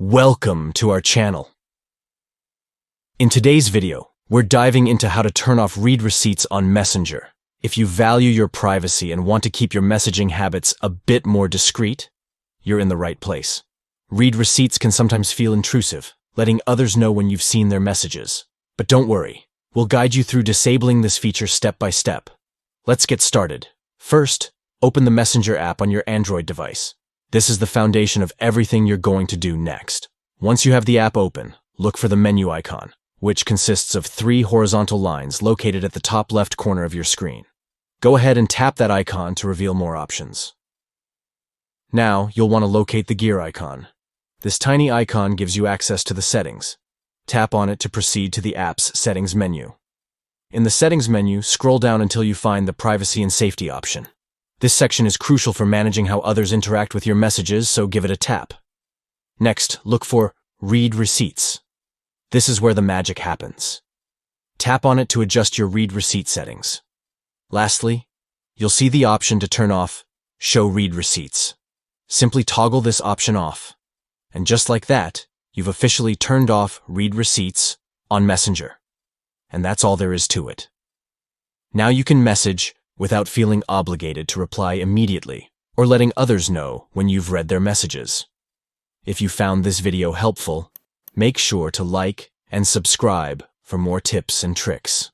Welcome to our channel. In today's video, we're diving into how to turn off read receipts on Messenger. If you value your privacy and want to keep your messaging habits a bit more discreet, you're in the right place. Read receipts can sometimes feel intrusive, letting others know when you've seen their messages. But don't worry, we'll guide you through disabling this feature step by step. Let's get started. First, open the Messenger app on your Android device. This is the foundation of everything you're going to do next. Once you have the app open, look for the menu icon, which consists of 3 horizontal lines located at the top left corner of your screen. Go ahead and tap that icon to reveal more options. Now, you'll want to locate the gear icon. This tiny icon gives you access to the settings. Tap on it to proceed to the app's settings menu. In the settings menu, scroll down until you find the privacy and safety option. This section is crucial for managing how others interact with your messages, so give it a tap. Next, look for Read Receipts. This is where the magic happens. Tap on it to adjust your read receipt settings. Lastly, you'll see the option to turn off Show Read Receipts. Simply toggle this option off. And just like that, you've officially turned off Read Receipts on Messenger. And that's all there is to it. Now you can message without feeling obligated to reply immediately or letting others know when you've read their messages. If you found this video helpful, make sure to like and subscribe for more tips and tricks.